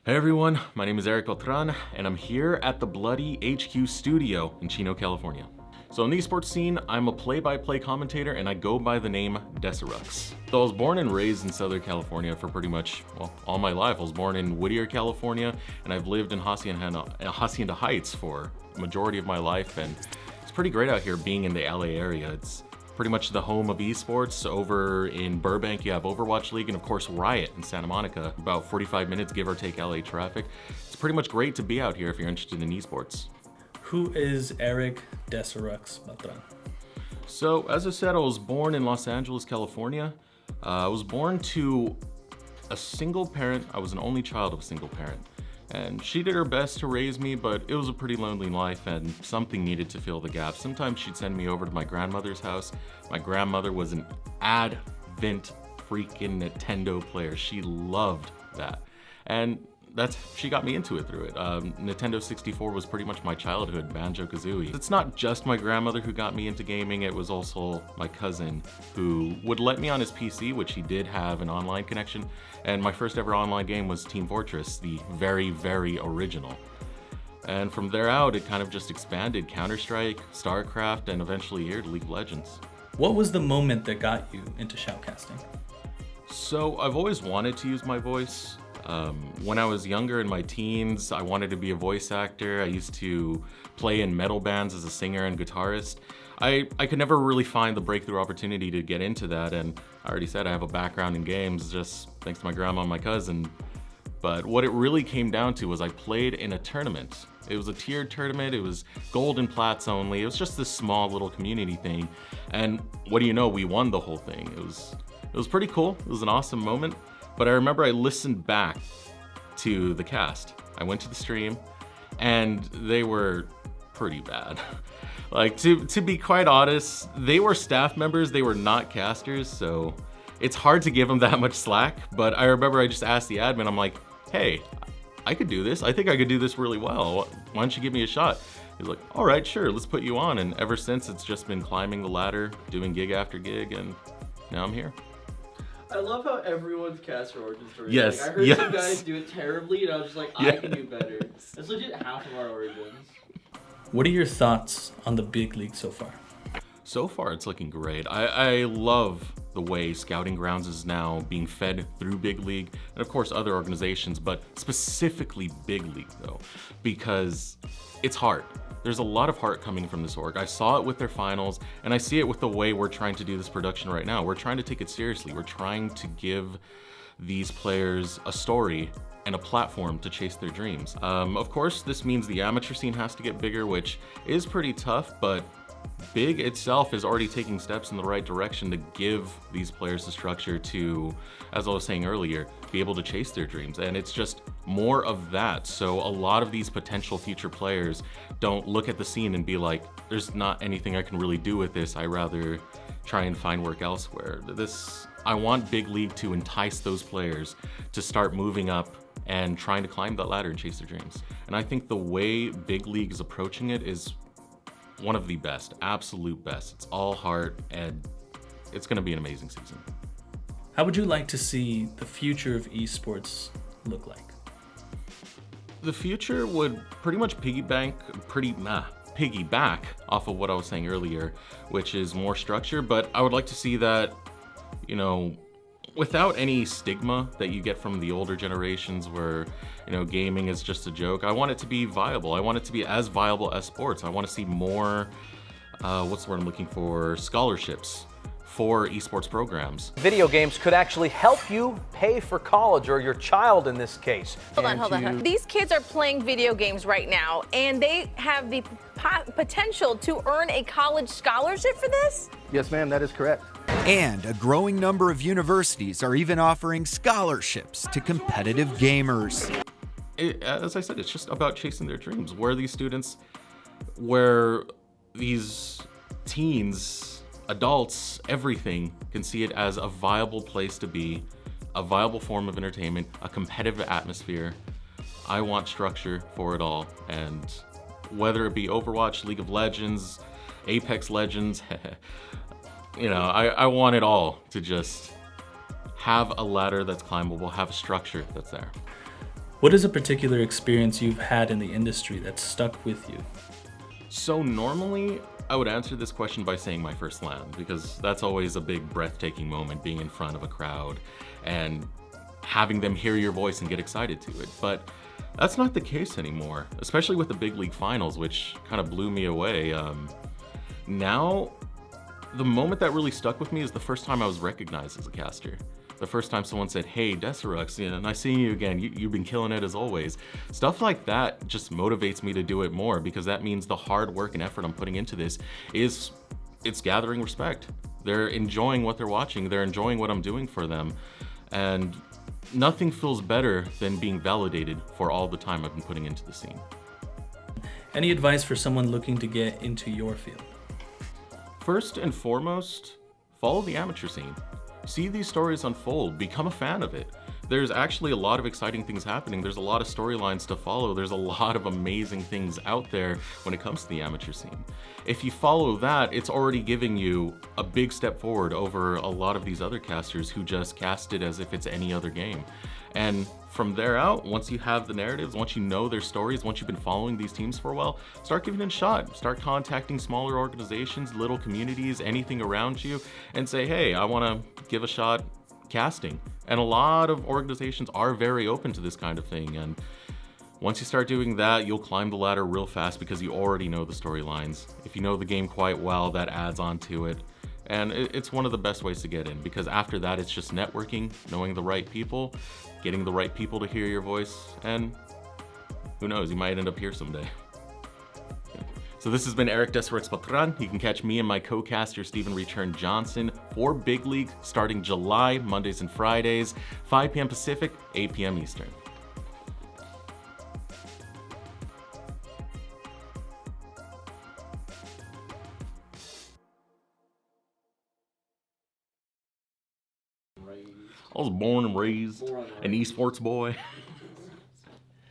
Hey everyone, my name is Erick Beltran, and I'm here at the Bloody HQ studio in Chino, California. So in the esports scene, I'm a play-by-play commentator and I go by the name Decerux. So I was born and raised in Southern California for pretty much, well, all my life. I was born in Whittier, California, and I've lived in Hacienda Heights for the majority of my life, and it's pretty great out here being in the LA area. It's pretty much the home of esports. Over in Burbank, you have Overwatch League, and of course Riot in Santa Monica, about 45 minutes, give or take LA traffic. It's pretty much great to be out here if you're interested in esports. Who is Erick Decerux Beltran? So, as I said, I was born in Los Angeles, California. I was born to a single parent. I was an only child of a single parent. And she did her best to raise me, but it was a pretty lonely life and something needed to fill the gap. Sometimes she'd send me over to my grandmother's house. My grandmother was an avid freaking Nintendo player. She loved that. And she got me into it through it. Nintendo 64 was pretty much my childhood, Banjo-Kazooie. It's not just my grandmother who got me into gaming, it was also my cousin who would let me on his PC, which he did have an online connection, and my first ever online game was Team Fortress, the very, very original. And from there out, it kind of just expanded. Counter-Strike, StarCraft, and eventually here to League of Legends. What was the moment that got you into shoutcasting? So I've always wanted to use my voice. When I was younger in my teens, I wanted to be a voice actor. I used to play in metal bands as a singer and guitarist. I could never really find the breakthrough opportunity to get into that, and I already said I have a background in games just thanks to my grandma and my cousin. But what it really came down to was I played in a tournament. It was a tiered tournament, it was gold and plats only. It was just this small little community thing. And what do you know, we won the whole thing. It was pretty cool, it was an awesome moment. But I remember I listened back to the cast. I went to the stream and they were pretty bad. Like, to be quite honest, they were staff members, they were not casters, so it's hard to give them that much slack. But I remember I just asked the admin, I'm like, hey, I could do this. I think I could do this really well. Why don't you give me a shot? He's like, all right, sure, let's put you on. And ever since, it's just been climbing the ladder, doing gig after gig, and now I'm here. I love how everyone's cast their origin story. Yes, like, I heard yes. some guys do it terribly, and I was just like, I can do better. That's legit half of our origins. What are your thoughts on the big league so far? So far, it's looking great. I love the way Scouting Grounds is now being fed through Big League, and of course other organizations, but specifically Big League though, because it's heart. There's a lot of heart coming from this org. I saw it with their finals, and I see it with the way we're trying to do this production right now. We're trying to take it seriously. We're trying to give these players a story and a platform to chase their dreams. Of course, this means the amateur scene has to get bigger, which is pretty tough, but Big itself is already taking steps in the right direction to give these players the structure to, as I was saying earlier, be able to chase their dreams. And it's just more of that. So a lot of these potential future players don't look at the scene and be like, there's not anything I can really do with this. I rather try and find work elsewhere. I want Big League to entice those players to start moving up and trying to climb that ladder and chase their dreams. And I think the way Big League is approaching it is one of the best, absolute best. It's all heart, and it's gonna be an amazing season. How would you like to see the future of esports look like? The future would pretty much piggyback off of what I was saying earlier, which is more structure, but I would like to see that, you know, without any stigma that you get from the older generations where, you know, gaming is just a joke. I want it to be viable. I want it to be as viable as sports. I want to see more, what's the word I'm looking for, scholarships for esports programs. Video games could actually help you pay for college, or your child in this case. Hold on. These kids are playing video games right now, and they have the potential to earn a college scholarship for this? Yes, ma'am, that is correct. And a growing number of universities are even offering scholarships to competitive gamers. As I said, it's just about chasing their dreams. Where these students, where these teens, adults, everything can see it as a viable place to be, a viable form of entertainment, a competitive atmosphere. I want structure for it all. And whether it be Overwatch, League of Legends, Apex Legends, you know, I want it all to just have a ladder that's climbable, have a structure that's there. What is a particular experience you've had in the industry that stuck with you? So normally, I would answer this question by saying my first LAN, because that's always a big breathtaking moment, being in front of a crowd and having them hear your voice and get excited to it. But that's not the case anymore, especially with the big league finals, which kind of blew me away. Now, the moment that really stuck with me is the first time I was recognized as a caster. The first time someone said, "Hey, Decerux, nice seeing you again. You've been killing it as always." Stuff like that just motivates me to do it more, because that means the hard work and effort I'm putting into this it's gathering respect. They're enjoying what they're watching. They're enjoying what I'm doing for them. And nothing feels better than being validated for all the time I've been putting into the scene. Any advice for someone looking to get into your field? First and foremost, follow the amateur scene. See these stories unfold, become a fan of it. There's actually a lot of exciting things happening. There's a lot of storylines to follow. There's a lot of amazing things out there when it comes to the amateur scene. If you follow that, it's already giving you a big step forward over a lot of these other casters who just cast it as if it's any other game. And from there out, once you have the narratives, once you know their stories, once you've been following these teams for a while, start giving it a shot. Start contacting smaller organizations, little communities, anything around you, and say, "Hey, I want to give a shot casting." And a lot of organizations are very open to this kind of thing. And once you start doing that, you'll climb the ladder real fast, because you already know the storylines. If you know the game quite well, that adds on to it. And it's one of the best ways to get in, because after that, it's just networking, knowing the right people, getting the right people to hear your voice, and who knows, you might end up here someday. So this has been Erick Decerux Beltran. You can catch me and my co-caster Stephen Return Johnson for Big League starting July, Mondays and Fridays, 5 p.m. Pacific, 8 p.m. Eastern. I was born and raised an eSports boy.